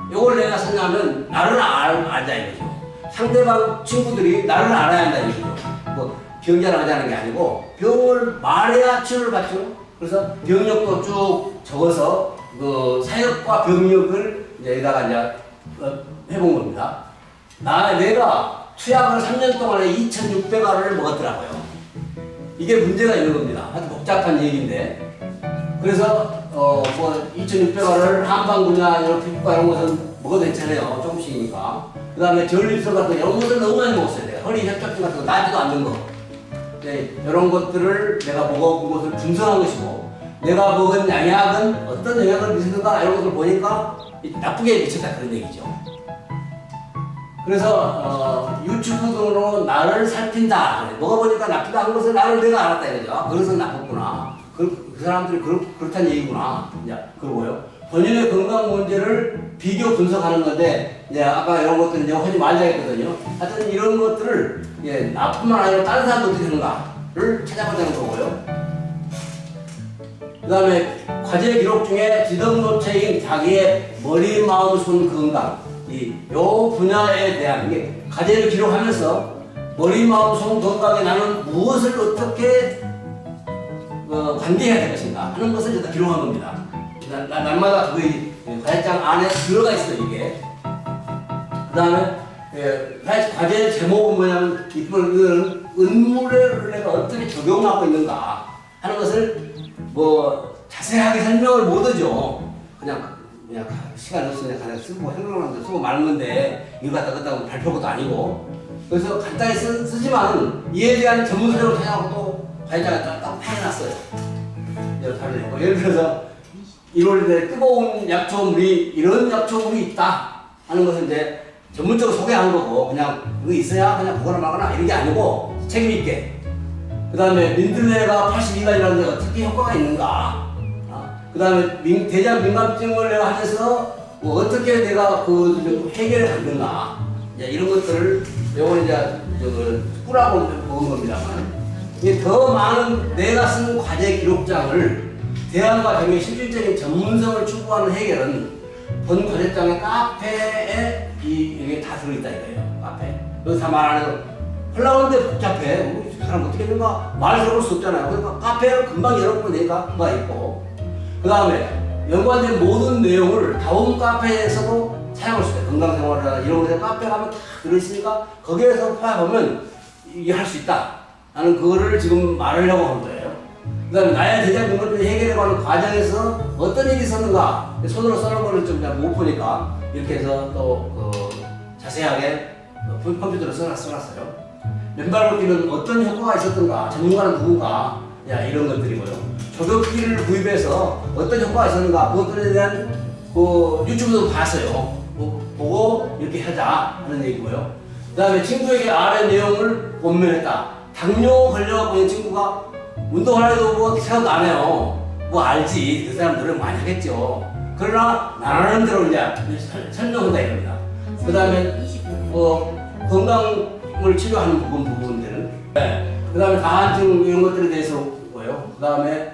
이걸 내가 생각하면 나를 알자 이거죠. 상대방 친구들이 나를 알아야 한다 이거죠. 뭐 병자랑 하자는 게 아니고 병을 말해야 치료를 받죠. 그래서 병력도 쭉 적어서 그 사역과 병력을 이제 여기다가 이제 해본 겁니다. 내가 투약을 3년 동안에 2,600알을 먹었더라고요. 이게 문제가 있는 겁니다. 아주 복잡한 얘기인데. 그래서 뭐 2,600알을 한방분야 이런 피부과 이런 것은 먹어도 괜찮아요. 조금씩이니까. 그 다음에 전립선 같은 이런 것을 너무 많이 먹었어요. 내가 허리 협착증 같은 거 나지도 않는 거. 네, 이런 것들을 내가 먹어본 것을 분석한 것이고 내가 먹은 양약은 어떤 영향을 미치는가 이런 것을 보니까 나쁘게 미쳤다 그런 얘기죠. 그래서 유튜브 등으로 나를 살핀다. 먹어보니까 나쁘다는 것을 나를 내가 알았다 이거죠. 그래서 나빴구나. 그 사람들이 그렇다는 얘기구나. 이제 그러고요. 본인의 건강 문제를 비교 분석하는 건데 이제 아까 이런 것들 이제 하지 말자 했거든요. 하여튼 이런 것들을 나뿐만 아니라 다른 사람도 어떻게 하는가를 찾아보자는 거고요. 그 다음에 과제 기록 중에 지덕노체인 자기의 머리, 마음, 손 건강 요 분야에 대한 게 과제를 기록하면서 머리, 마음, 손 건강에 나는 무엇을 어떻게 관리해야 될 것인가 하는 것을 일단 기록한 겁니다. 날마다 그 과제장 안에 들어가 있어요 이게. 그 다음에 과제 제목은 뭐냐면 이걸 은물을 내가 어떻게 적용하고 있는가 하는 것을 뭐 자세하게 설명을 못 하죠. 그냥 시간 없으니까 그냥 쓰고 생각나는 데 쓰고 마는 건데 이거 갖다 발표한 것도 아니고. 그래서 간단히 쓰지만 이에 대한 전문서적으로 찾아가고 또 과제장에 딱 파해놨어요. 예를 들어서 1월에 뜨거운 약초물이 이런 약초물이 있다 하는 것을 이제 전문적으로 소개한 거고 그냥 그거 있어야 그냥 보거나 말거나 이런 게 아니고 책임있게. 그 다음에 민들레가 82가지라는데 어떻게 효과가 있는가. 그 다음에 대장 민감증을 내가 하면서 뭐 어떻게 내가 그 해결을 받는가. 이런 것들을 요건 이제 꾸라고 먹은 겁니다만 이게 더 많은 내가 쓴 과제 기록장을 대안과 병의 실질적인 전문성을 추구하는 해결은 본 과제장의 카페에 이게 다 들어있다 이거예요. 카페. 그래서 다 말 안 해도 흘러오는데 복잡해. 그 사람 어떻게 했는가 말 들어볼 수 없잖아요. 그러니까 카페를 금방 열어보면 되니까 금방 있고. 그 다음에 연관된 모든 내용을 다음 카페에서도 사용할 수 있어요. 건강생활이나 이런 곳에 카페 가면 다 들어있으니까 거기에서 파보면 이게 할 수 있다. 나는 그거를 지금 말하려고 한 거예요. 그 다음에 나의 대장 근거를 해결해가는 과정에서 어떤 일이 있었는가 손으로 써놓은 거를 좀 못 보니까 이렇게 해서 또 자세하게 컴퓨터로 써놨어요. 맨발 걷기는 어떤 효과가 있었던가, 전문가는 누군가, 이런 것들이고요. 조격기를 구입해서 어떤 효과가 있었는가, 그것들에 대한 유튜브도 봤어요. 보고 이렇게 하자 하는 얘기고요. 그 다음에 친구에게 아래 내용을 원면했다. 당뇨 걸려갖고 있는 친구가 운동하려도 뭐 생각도 안 해요. 뭐 알지. 그 사람 노력 많이 하겠죠. 그러나 나라는 대로 이제 설명한다 이겁니다. 그 다음에 건강을 치료하는 부분들은 그 다음에 다한증 이런 것들에 대해서 보고요. 그 다음에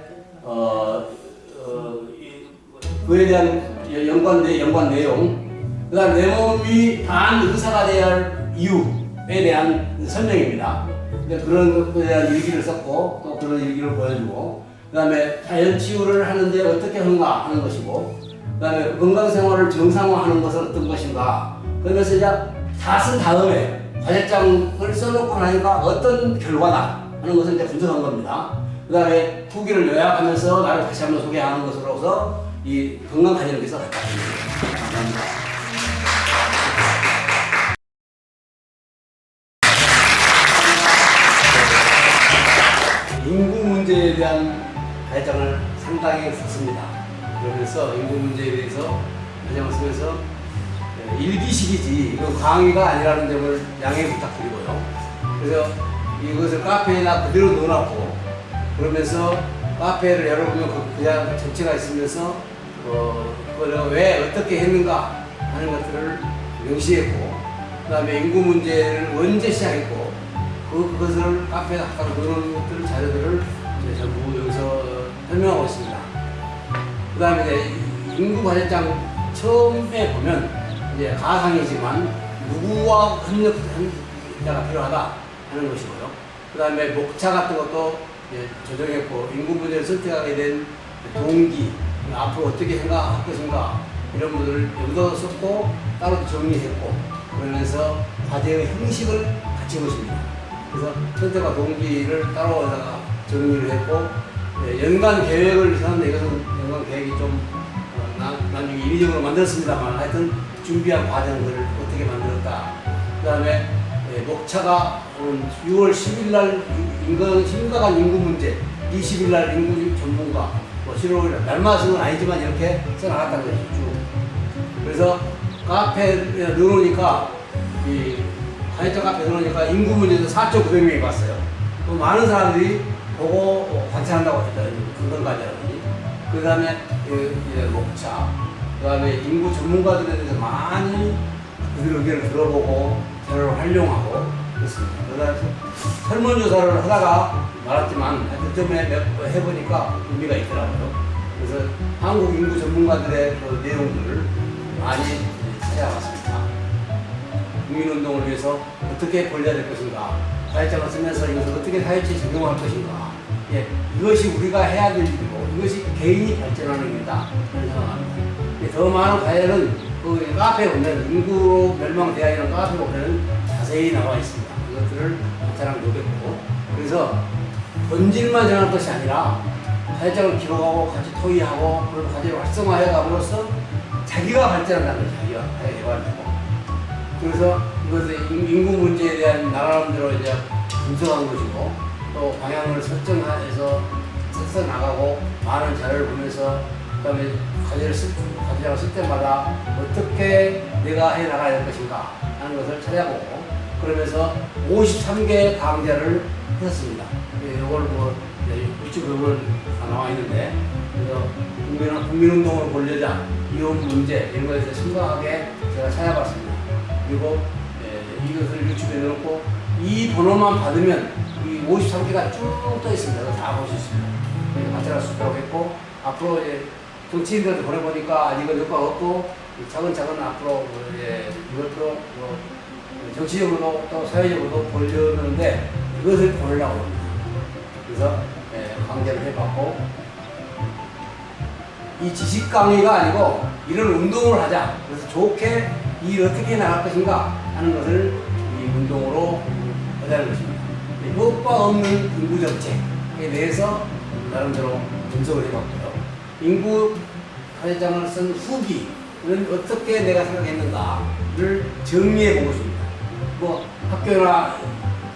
그에 대한 연관 내용, 그 다음에 내 몸이 단 의사가 되어야 할 이유에 대한 설명입니다. 그런 것에 대한 일기를 썼고 또 그런 일기를 보여주고, 그 다음에 자연 치유를 하는데 어떻게 하는가 하는 것이고, 그 다음에 건강생활을 정상화하는 것은 어떤 것인가, 그러면서 이제 다 쓴 다음에 과제장을 써놓고 나니까 어떤 결과다 하는 것을 이제 분석한 겁니다. 그 다음에 후기를 요약하면서 나를 다시 한번 소개하는 것으로서 이 건강관리를 위해서 갖다 드립니다. 감사합니다. 인구 문제에 대한 과제장을 상당히 썼습니다. 그러면서 인구 문제에 대해서 과제장을 쓰면서 일기식이지 이거 강의가 아니라는 점을 양해 부탁드리고요. 그래서 이것을 카페에나 그대로 넣어놨고, 그러면서 카페를 열어보면 그냥 전체가 있으면서 그걸 왜 어떻게 했는가 하는 것들을 명시했고, 그 다음에 인구 문제를 언제 시작했고 그것을 카페에 갖다 놓는 것들 자료들을 이제 전부 여기서 설명하고 있습니다. 그 다음에 이제 인구 과제장 처음에 보면 이제 가상이지만 누구와 협력자가 필요하다 하는 것이고요. 그 다음에 목차 같은 것도 이제 조정했고, 인구 문제를 선택하게 된 동기, 앞으로 어떻게 생각할 것인가 이런 분들을 여기도 썼고 따로 정리했고, 그러면서 과제의 형식을 같이 해보십니다. 그래서 선택과 동기를 따로 여기다가 정리를 했고, 연간 계획을 세웠는데 이것은 연간 계획이 좀 나중에 인위적으로 만들었습니다만 하여튼 준비한 과정들을 어떻게 만들었다. 그 다음에 목차가 6월 10일 날 심각한 인구 문제, 20일 날 인구 전문가, 7월 5일 날마다는 아니지만 이렇게 써나갔다는 거죠. 쭉. 그래서 카페에 넣어놓으니까 이 과제장 카페에 넣어놓으니까 인구 문제도 4,900명이 봤어요. 많은 사람들이 보고 관찰한다고 했죠. 건강관리라든지. 그 다음에 목차, 그 다음에 인구 전문가들에 대해서 많이 그들 의견을 들어보고 자료를 활용하고 그렇습니다. 그다음에 설문조사를 하다가 말았지만 그점에 몇 번 해보니까 의미가 있더라고요. 그래서 한국 인구 전문가들의 그 내용들을 많이 찾아봤습니다. 국민운동을 위해서 어떻게 벌려야 될 것인가, 과제장을 쓰면서 이것을 어떻게 사회체에 적용할 것인가, 이것이 우리가 해야 될 일이고 이것이 개인이 발전하는 일이다 저는 생각합니다. 더 많은 과제는 그 카페에 보면 인구 멸망 대학이라는 카페에 보면 자세히 나와 있습니다. 이것들을 관찰하면 좋겠고, 그래서 본질만 정할 것이 아니라 과제장을 기록하고 같이 토의하고 그런 과제를 활성화해 감으로써 자기가 발전한다는 거죠. 자기가 해가지고. 그래서 이것을 인구 문제에 대한 나름대로 이제 분석한 것이고, 또 방향을 설정해서 써 나가고 많은 자료를 보면서 그다음에 과제장을 쓸 때마다 어떻게 내가 해 나가야 될 것인가 하는 것을 찾아보고, 그러면서 53개 강좌를 했습니다. 이걸 뭐 유튜브에 나와 있는데, 그래서 국민운동을 벌려자, 이혼 문제 이런 것에 대해서 심각하게 제가 찾아봤습니다. 그리고 이것을 유튜브에 넣고 이 번호만 받으면 이 53개가 쭉 떠 있습니다. 다 볼 수 있습니다. 관찰할 수 있도록 했고, 앞으로 이제 정치인들한테 보내보니까 이건 효과가 없고 차근차근 앞으로 이제 이것도 뭐 정치적으로도 또 사회적으로도 보려는데 이것을 보려고 합니다. 그래서 강제를 해봤고 이 지식 강의가 아니고 이런 운동을 하자. 그래서 좋게 이 어떻게 나갈 것인가 하는 것을 이 운동으로 하자는 것입니다. 효과 없는 인구 정책에 대해서 나름대로 분석을 해봤고요. 인구 사회장을 쓴 후기는 어떻게 내가 생각했는가를 정리해 보고 싶습니다. 뭐 학교나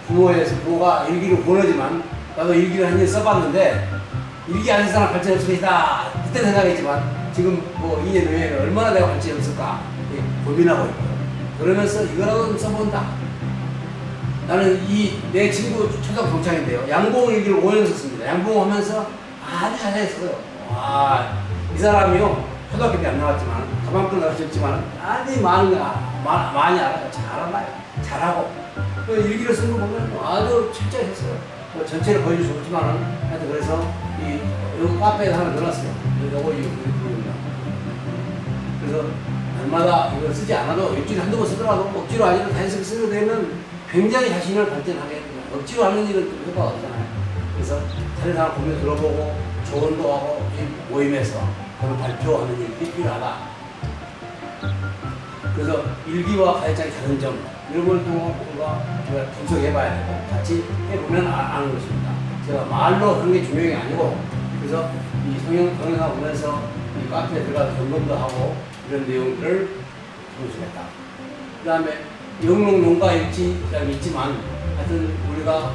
부모가 일기를 보내지만 나도 일기를 한 일 써봤는데 일기 안 쓴 사람 발전 없을 것이다 그때 생각했지만 지금 뭐 2년 후에는 얼마나 내가 발전이 없을까 고민하고 있고 그러면서 이거라도 좀 써본다. 나는 내 친구 초등 동창인데요. 양봉 일기를 5년 썼습니다. 양봉 하면서 아주 잘했어요. 와, 이 사람이요. 초등학교 때 안 나왔지만 가방끈 나왔지만 아주 많이 알아요. 잘 알아요. 잘하고 일기를 쓴 거 보면 아주 철저했어요. 뭐 전체를 보여줄 수 없지만은 하여튼 그래서 이 카페에 하나 넣어놨어요. 요거 이거입니다. 그래서 날마다 이걸 쓰지 않아도 일주일에 한두 번 쓰더라도 억지로 아니라 단순히 쓰게 되면 굉장히 자신을 발전하게 됩니다. 억지로 하는 일은 좀 효과가 없잖아요. 그래서 다른 사람 보면 들어보고 조언도 하고 이 모임에서 그걸 발표하는 일이 필요하다. 그래서 일기와 가해장의 다른 점 이런 걸 우리가 분석해봐야 되고 같이 해보면 아는 것입니다. 제가 말로 하는 게 중요한 게 아니고 그래서 이 동영상 보면서 이 카페에 들어가서 점검도 하고 이런 내용들을 분석했다. 그 다음에 영롱농가 일지가 있지만 하여튼 우리가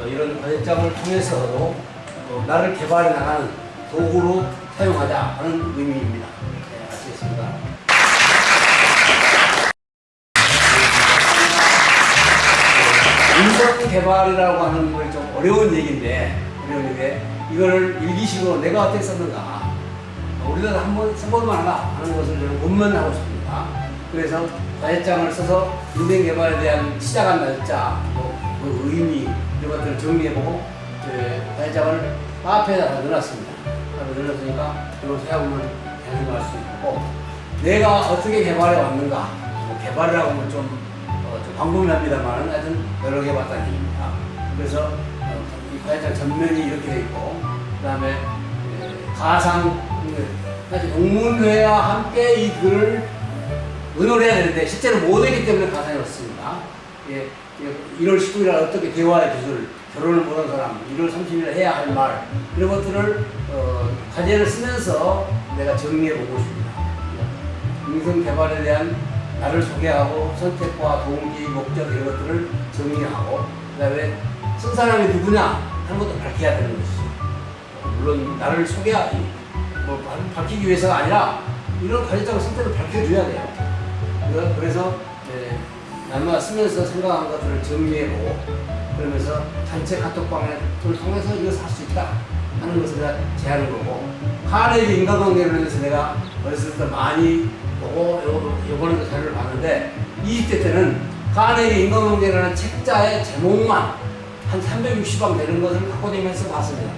이런 과제장을 통해서도 나를 개발해 나가는 도구로 사용하자 하는 의미입니다. 네, 마치겠습니다. 인성 개발이라고 하는 건 좀 어려운 얘기인데 이거를 일기식으로 내가 어떻게 썼는가 우리가 한번 써보면 하나 하는 것을 저는 본문하고 싶습니다. 그래서 과제장을 써서 인생 개발에 대한 시작한 날짜, 그 의미 이런 것들을 정리해보고 과제장을 카페에다가 넣어놨습니다. 넣어놨으니까 이걸 생각하면 계속 할 수 있고 내가 어떻게 개발해 왔는가 개발이라고 하면 좀 광범위합니다만 하여튼 여러 개 봤다는 얘기입니다. 그래서 이 과제장 전면이 이렇게 돼 있고 그 다음에 가상 사실 동문회와 함께 이 글을 의논을 해야 되는데 실제로 못하기 때문에 가상이 없습니다. 1월 19일 날 어떻게 대화의 기술, 결혼을 못한 사람, 1월 30일 해야 할 말 이런 것들을 과제를 쓰면서 내가 정리해 보고 싶습니다. 인성 개발에 대한 나를 소개하고 선택과 동기, 목적 이런 것들을 정리하고 그 다음에 쓴 사람이 누구냐 하는 것도 밝혀야 되는 것이죠. 물론 나를 밝히기 위해서가 아니라 이런 과제장을 쓸 때는 밝혀줘야 돼요. 그래서 날마다 쓰면서 생각한 것들을 정리해보고 그러면서 단체 카톡방을 통해서 이것을 할 수 있다 하는 것을 내가 제안을 거고 카네기 인간관계를 위해서 내가 어렸을 때 많이 보고 요번에도 자료를 봤는데 20대 때는 카네기 인간관계라는 책자의 제목만 한 360방 되는 것을 갖고 다니면서 봤습니다.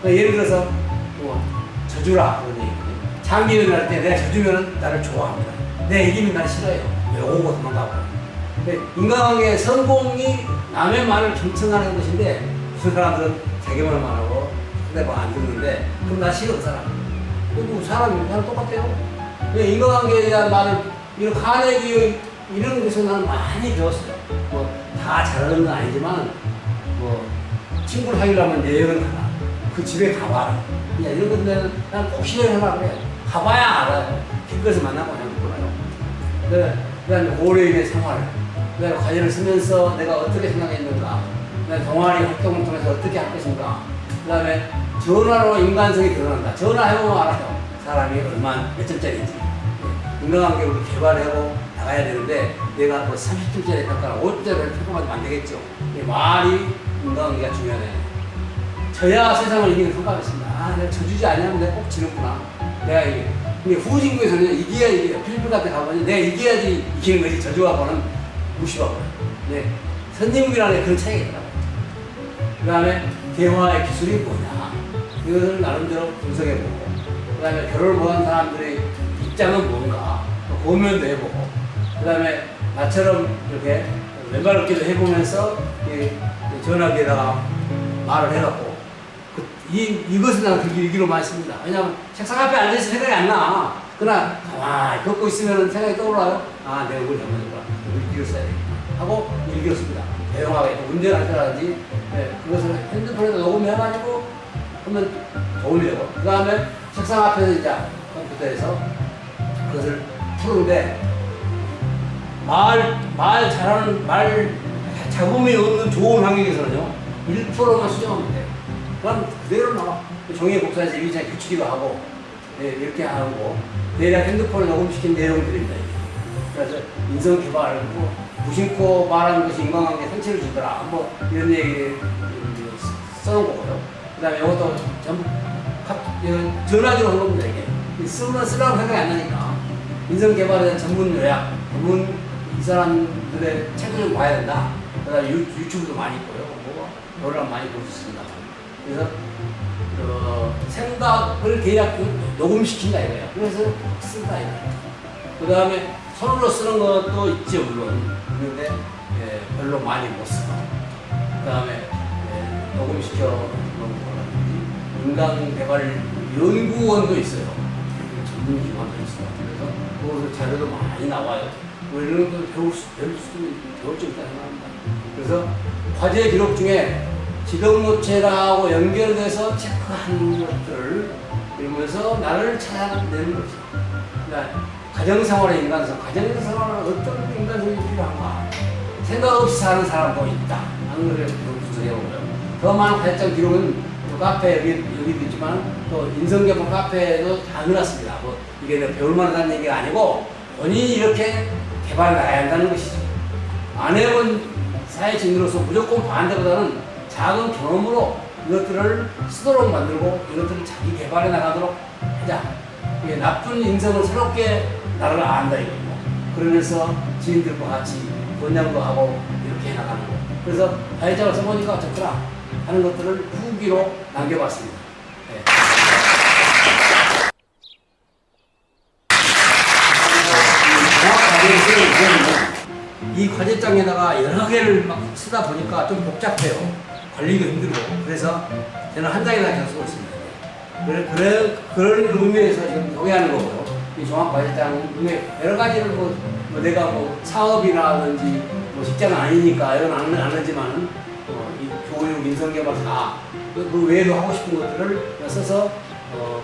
그러니까 예를 들어서 뭐 저주라 그런 얘기 장기를 할 때 내가 저주면 나를 좋아합니다. 내가 이기면 나를 싫어해요. 오고 도망가고. 인간관계의 성공이 남의 말을 경청하는 것인데 그 사람들은 자기만 말하고 상대방 안 듣는데 그럼 나 싫어 그 사람. 그리고 사람이 똑같아요. 인간관계에 대한 말을 이런 카네기 이런 것에서 나는 많이 배웠어요. 뭐 다 잘하는 건 아니지만 뭐 친구를 사귀려면 내역은 하나. 그 집에 가봐라. 그냥 이런 건데는 난 꼭 실행하려고 그래요. 가봐야 알아요. 길거리에서 만나고 그냥 물어요. 그 다음에 고려인의 생활. 내가 과제를 쓰면서 내가 어떻게 생각했는가. 그 다음에 동아리 활동을 통해서 어떻게 할 것인가. 그 다음에 전화로 인간성이 드러난다. 전화해보면 알아요. 사람이 얼마나 몇 점짜리인지. 인간관계를 개발하고 나가야 되는데 내가 뭐 30점짜리 평가나 5점짜리 평가하면 안 되겠죠. 말이 인간관계가 중요하네. 저야 세상을 이기는 평가가 있습니다. 내가 저주지 아니하면 내가 꼭 지는구나. 내가 이게. 근데 후진국에서는 이겨야 이겨요. 필리핀 같은 데 가보니 내가 이겨야지 이기는 거지 저주하고는 무시하고. 네. 선진국이라는 그런 차이가 있더라고요. 그 다음에 대화의 기술이 뭐냐. 이것을 나름대로 분석해보고. 그 다음에 결혼을 못한 사람들의 입장은 뭔가 고민도 해보고, 그 다음에 나처럼 이렇게 왼발 걷기도 해보면서 전화기에다가 말을 해갖고 이것을 나는 그렇게 일기로 많이 씁니다. 왜냐하면 책상 앞에 앉아있을 생각이 안 나. 그러나 가만히 걷고 있으면 생각이 떠올라요. 아, 내가 이걸 잘못했구나. 일기를 써야 되겠다 하고 일기를 씁니다. 대용하게 운전할 때라든지 그것을 핸드폰에다 녹음해가지고 하면 도움이 되고, 그 다음에 책상 앞에서 이제 컴퓨터에서 그것을 푸는데 말 잘하는 말 잡음이 없는 좋은 환경에서는요 1%만 수정하면 돼요. 그럼 그대로 나와. 종이에 복사해서 일기장에 붙이기도 하고 이렇게 하고 대략 핸드폰을 녹음시킨 내용들입니다. 그래서 인성 개발, 무심코 말하는 것이 인간관계에 상처를 주더라. 뭐 이런 얘기 써놓은 거고요. 그 다음에 이것도 전부 전화기로 한 겁니다. 이게 쓰라고 생각이 안 나니까 인성 개발에 대한 전문 요약, 이 사람들의 책을 좀 봐야 된다. 그 다음에 유튜브도 많이 있고요. 노래를 많이 볼 수 있습니다. 그래서 생각을 대략 녹음시킨다 이거예요. 그래서 쓴다 이거예요. 그 다음에 손으로 쓰는 것도 있죠, 물론. 그런데 별로 많이 못 쓰고. 그 다음에 녹음시켜 놓은 거라든지 인간개발 연구원도 있어요. 전문기관도 있어요. 그래서 그것을 자료도 많이 나와요. 뭐 이런 것도 배울 점 있다 생각합니다. 그래서 과제 기록 중에 지도노체라고 연결돼서 체크한 것들을 이러면서 나를 찾아내는 거죠. 그러니까 가정생활의 인간성, 가정생활은 어떤 인간성이 필요한가? 생각 없이 사는 사람도 있다 하는 걸 분석해보고요. 더 많은 발전 기록은 또 카페 여기도 있지만 또 인성개발 카페에도 다 넣어놨습니다. 뭐 이게 내가 배울 만하다는 얘기가 아니고 본인이 이렇게 개발을 나가야 한다는 것이죠. 안 해본 사회진으로서 무조건 반대보다는 작은 경험으로 이것들을 쓰도록 만들고 이것들을 자기 개발해 나가도록 하자. 이게 나쁜 인성을 새롭게 나를 안다 이거고. 그러면서 지인들과 같이 권장도 하고 이렇게 해나가는 거. 그래서 가해자를 써보니까 좋더라 하는 것들을 후기로 남겨봤습니다. 네. 이 과제장에다가 여러 개를 막 쓰다 보니까 좀 복잡해요. 관리도 힘들고. 그래서 저는 한 장에다 그냥 쓰고 있습니다. 그런 의미에서 지금 소개하는 거고요. 이 종합과제장 중에 여러 가지를 뭐 내가 뭐 사업이라든지 뭐 직장은 아니니까 이런 안 하지만은 이 교육, 인성개발 다 그 외에도 하고 싶은 것들을 써서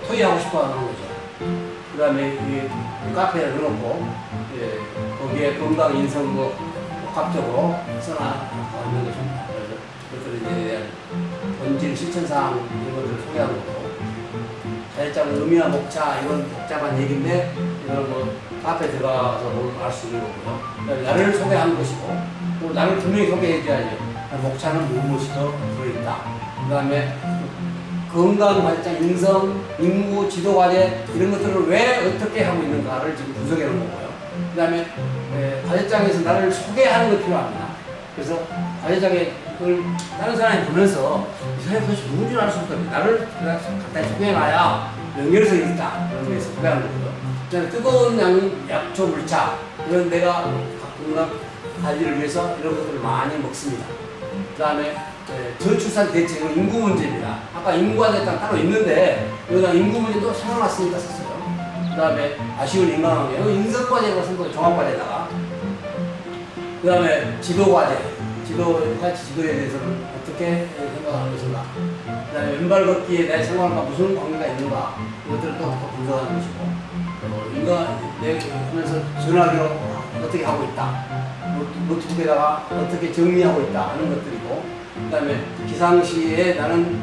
토의하고 싶어 하는 거죠. 그 다음에 이 카페에 넣어놓고 거기에 건강, 인성 뭐 복합적으로 써놔 있는 것입니다. 그래서 그것들에 대한 본질, 실천사항 이런 것들을 소개하는 거고, 자율적인 의미와 목차 이런 복잡한 얘기인데 이걸 뭐 카페에 들어가서 보면 알 수 있는 거고요. 그다음에 나를 소개하는 것이고, 또 나를 분명히 소개해줘야죠. 목차는 무엇이 더 들어있다. 그 다음에 건강발전, 인성, 인구, 지도과제 이런 것들을 왜 어떻게 하고 있는가를 지금 분석해 놓은 거고요. 그 다음에 과제장에서 나를 소개하는 것 필요합니다. 그래서 과제장에 그걸 다른 사람이 보면서 이 사람이 도대체 누군지 알 수 없다. 나를 간단히 소개해놔야 연결성이 있다. 그런 거에서 소개하는 거고요. 그 다음에 뜨거운 약초 물차 이런 내가 건강 관리를 위해서 이런 것들을 많이 먹습니다. 그 다음에 저출산 대책은 인구 문제입니다. 아까 인구가 따로 있는데 여기다 인구 문제도 생각났으니까 썼어요. 그 다음에 아쉬운 인간관계, 인성과제가 쓴 거예요. 종합과제다가. 그 다음에 지도과제, 지도에 대해서는 어떻게 생각하는 것인가. 그 다음에 왼발 걷기에 내 생활과 무슨 관계가 있는가. 이것들을 또 분석하는 것이고, 인간 하면서 전화기로 어떻게 하고 있다. 노트북에다가 어떻게 정리하고 있다 하는 것들이고, 그 다음에 기상시에 나는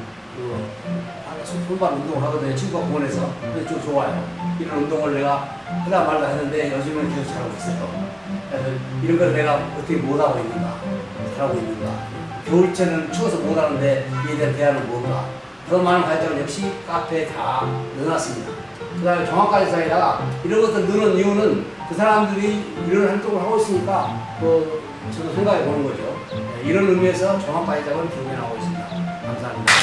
손발 운동을 하거든요. 친구가 공원에서. 그래서 좀 좋아요. 이런 운동을 내가 하다 말다 했는데 요즘은 계속 잘하고 있어요. 그래서 이런 걸 내가 어떻게 못하고 있는가, 잘하고 있는가. 겨울철은 추워서 못하는데 이에 대한 대안은 뭔가. 그런 많은 과제를 역시 카페에 다 넣어놨습니다. 그 다음에 종합과제장에다가 이런 것들 넣는 이유는 그 사람들이 이런 활동을 하고 있으니까 저도 생각해 보는 거죠. 이런 의미에서 종합과제장을 기록해 나가고 있습니다. 감사합니다.